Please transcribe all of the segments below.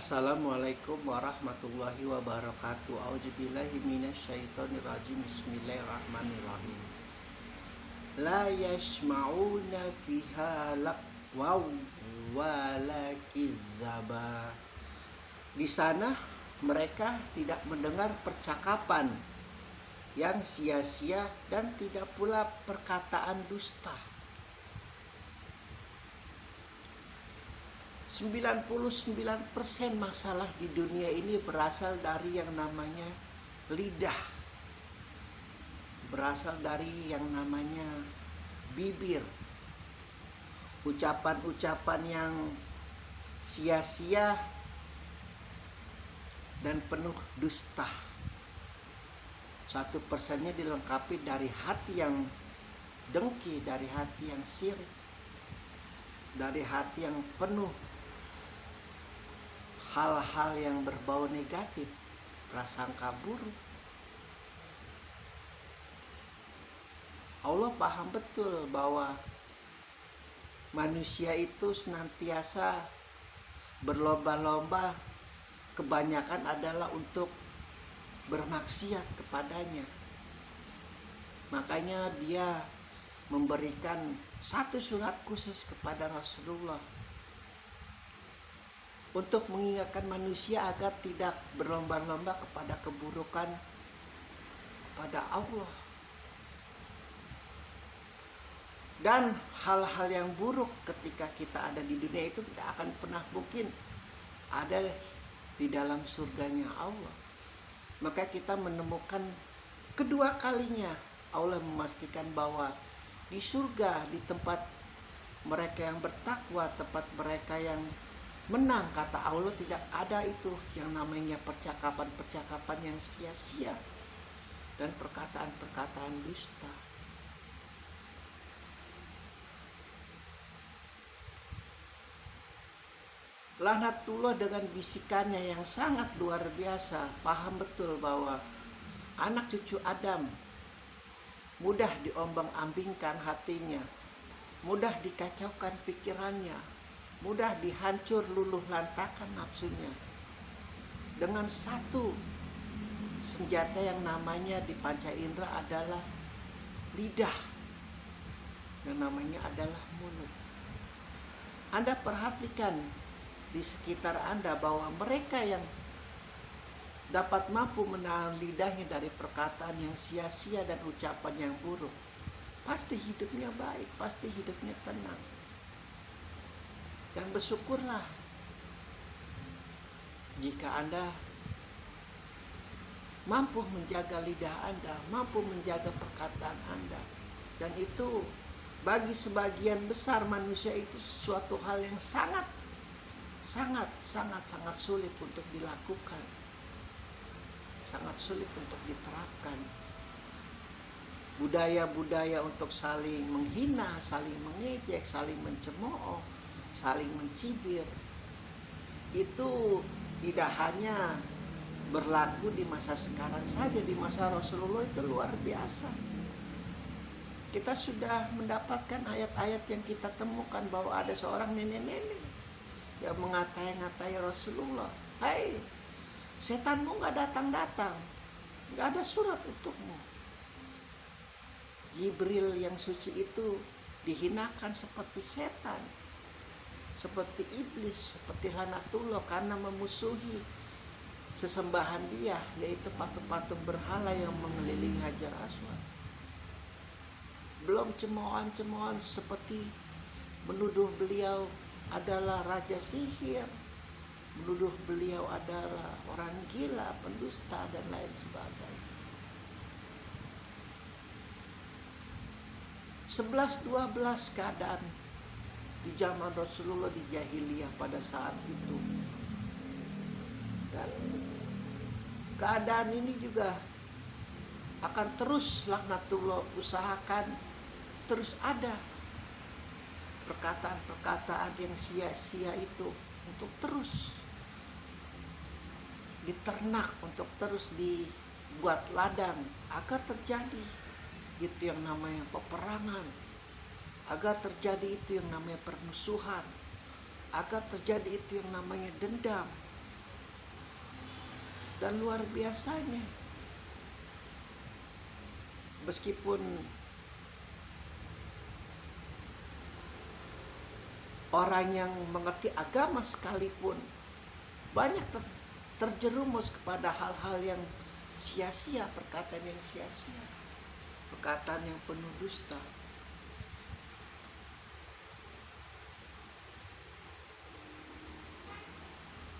Assalamualaikum warahmatullahi wabarakatuh. Auzubillahi minasyaitonirrajim. Bismillahirrahmanirrahim. La yasma'una fiha laqwaw wala kizzaba. Di sana mereka tidak mendengar percakapan yang sia-sia dan tidak pula perkataan dusta. 99% masalah di dunia ini berasal dari yang namanya lidah. Berasal dari yang namanya bibir. Ucapan-ucapan yang sia-sia dan penuh dusta. 1%-nya dilengkapi dari hati yang dengki, dari hati yang sirik, dari hati yang penuh hal-hal yang berbau negatif, prasangka buruk. Allah paham betul bahwa manusia itu senantiasa berlomba-lomba, kebanyakan adalah untuk bermaksiat kepadanya. Makanya dia memberikan satu surat khusus kepada Rasulullah untuk mengingatkan manusia agar tidak berlomba-lomba kepada keburukan pada Allah. Dan hal-hal yang buruk ketika kita ada di dunia itu tidak akan pernah mungkin ada di dalam surganya Allah. Maka kita menemukan kedua kalinya Allah memastikan bahwa di surga, di tempat mereka yang bertakwa, tempat mereka yang menang, kata Allah, tidak ada itu yang namanya percakapan-percakapan yang sia-sia dan perkataan-perkataan dusta. Laknatullah dengan bisikannya yang sangat luar biasa, paham betul bahwa anak cucu Adam mudah diombang-ambingkan hatinya, mudah dikacaukan pikirannya, mudah dihancur luluh lantakan nafsunya dengan satu senjata yang namanya di panca indera adalah lidah, yang namanya adalah mulut. Anda perhatikan di sekitar Anda bahwa mereka yang dapat mampu menahan lidahnya dari perkataan yang sia-sia dan ucapan yang buruk, pasti hidupnya baik, pasti hidupnya tenang. Dan bersyukurlah jika Anda mampu menjaga lidah Anda, mampu menjaga perkataan Anda. Dan itu bagi sebagian besar manusia itu suatu hal yang sangat sulit untuk dilakukan, sangat sulit untuk diterapkan. Budaya-budaya untuk saling menghina, saling mengejek, saling mencemooh, saling mencibir, itu tidak hanya berlaku di masa sekarang saja, di masa Rasulullah itu luar biasa. Kita sudah mendapatkan ayat-ayat yang kita temukan bahwa ada seorang nenek-nenek yang mengatai-ngatai Rasulullah, "Hai, setanmu gak datang-datang, gak ada surat untukmu." Jibril yang suci itu dihinakan seperti setan, seperti iblis, seperti laknatullah karena memusuhi sesembahan dia, yaitu patung-patung berhala yang mengelilingi Hajar Aswad. Belum cemoohan-cemoohan seperti menuduh beliau adalah raja sihir, menuduh beliau adalah orang gila, pendusta, dan lain sebagainya. 11-12 keadaan di zaman Rasulullah di jahiliyah pada saat itu. Dan keadaan ini juga akan terus laknatullah usahakan terus ada perkataan-perkataan yang sia-sia itu untuk terus diternak, untuk terus dibuat ladang agar terjadi itu yang namanya peperangan, agar terjadi itu yang namanya permusuhan, agar terjadi itu yang namanya dendam, Dan luar biasanya, meskipun orang yang mengerti agama sekalipun banyak terjerumus kepada hal-hal yang sia-sia, perkataan yang sia-sia, perkataan yang penuh dusta.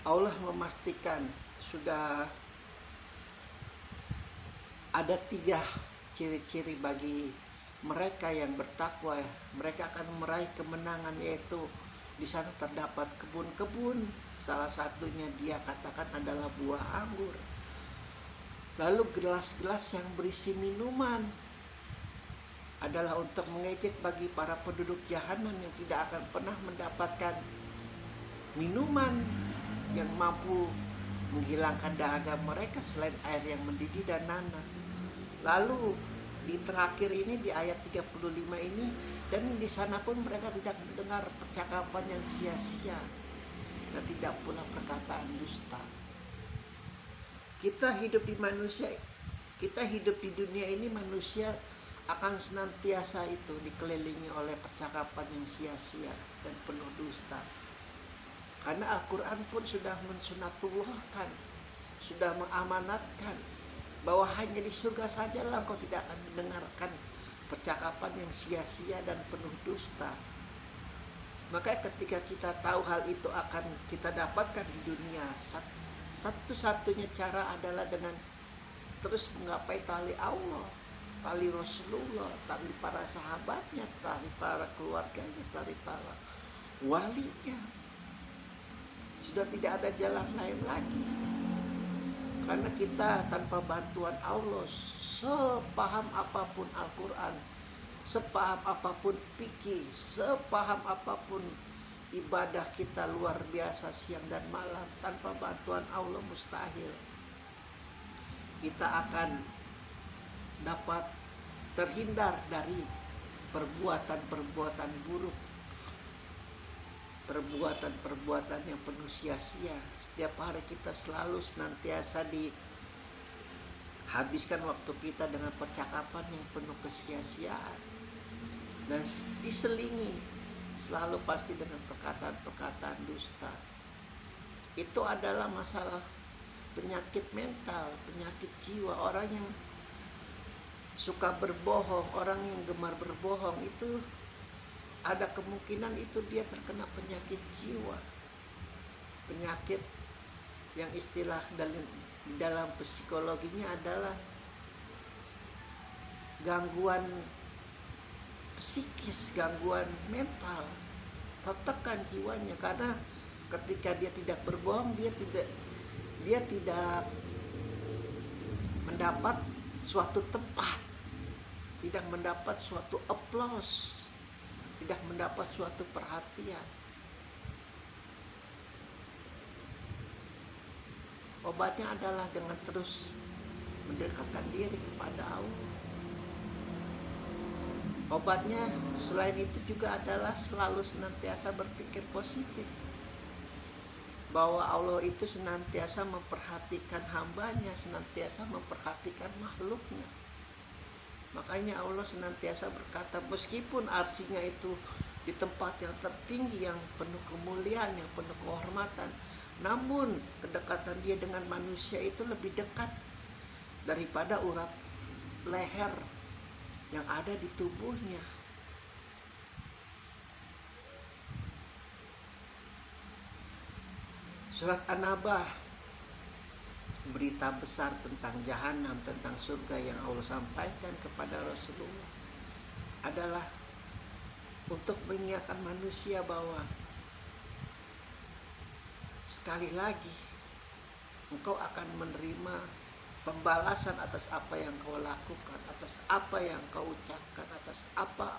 Allah memastikan sudah ada 3 ciri-ciri bagi mereka yang bertakwa. Mereka akan meraih kemenangan, yaitu di sana terdapat kebun-kebun. Salah satunya dia katakan adalah buah anggur. Lalu gelas-gelas yang berisi minuman adalah untuk mengejek bagi para penduduk jahanam yang tidak akan pernah mendapatkan minuman yang mampu menghilangkan dahaga mereka selain air yang mendidih dan nanah. Lalu di terakhir ini, di ayat 35 ini, dan di sana pun mereka tidak mendengar percakapan yang sia-sia dan tidak pula perkataan dusta. Kita hidup di dunia ini, manusia akan senantiasa itu dikelilingi oleh percakapan yang sia-sia dan penuh dusta. Karena Al-Quran pun sudah mensunatullahkan, sudah mengamanatkan bahwa hanya di surga sajalah kau tidak akan mendengarkan percakapan yang sia-sia dan penuh dusta. Maka ketika kita tahu hal itu akan kita dapatkan di dunia, satu-satunya cara adalah dengan terus menggapai tali Allah, tali Rasulullah, tali para sahabatnya, tali para keluarganya, tali para walinya. Sudah tidak ada jalan lain lagi. Karena kita tanpa bantuan Allah, sepaham apapun Al-Quran, sepaham apapun fikih, sepaham apapun ibadah kita luar biasa siang dan malam, tanpa bantuan Allah mustahil kita akan dapat terhindar dari perbuatan-perbuatan buruk, perbuatan-perbuatan yang penuh sia-sia. Setiap hari kita selalu senantiasa dihabiskan waktu kita dengan percakapan yang penuh kesia-siaan, dan diselingi selalu pasti dengan perkataan-perkataan dusta. Itu adalah masalah penyakit mental, penyakit jiwa. Orang yang suka berbohong, orang yang gemar berbohong, itu ada kemungkinan itu dia terkena penyakit jiwa. Penyakit yang istilah dalam psikologinya adalah gangguan psikis, gangguan mental, tertekan jiwanya. Karena ketika dia tidak berbohong, dia tidak mendapat suatu tempat, tidak mendapat suatu aplaus, tidak mendapat suatu perhatian. Obatnya adalah dengan terus mendekatkan diri kepada Allah. Obatnya selain itu juga adalah selalu senantiasa berpikir positif, bahwa Allah itu senantiasa memperhatikan hambanya, senantiasa memperhatikan makhluknya. Makanya Allah senantiasa berkata, meskipun arsinya itu di tempat yang tertinggi, yang penuh kemuliaan, yang penuh kehormatan, namun kedekatan dia dengan manusia itu lebih dekat daripada urat leher yang ada di tubuhnya. Surat An-Naba, berita besar tentang jahanam, tentang surga yang Allah sampaikan kepada Rasulullah adalah untuk mengingatkan manusia bahwa sekali lagi engkau akan menerima pembalasan atas apa yang kau lakukan, atas apa yang kau ucapkan, atas apa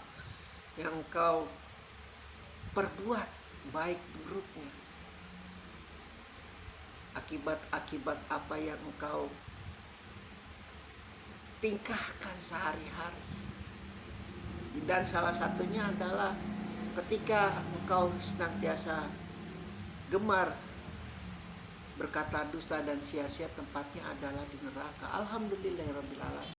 yang kau perbuat, baik buruknya, akibat apa yang engkau tingkahkan sehari-hari. Dan salah satunya adalah ketika engkau senantiasa gemar berkata dusta dan sia-sia tempatnya adalah di neraka. Alhamdulillahirabbil alamin.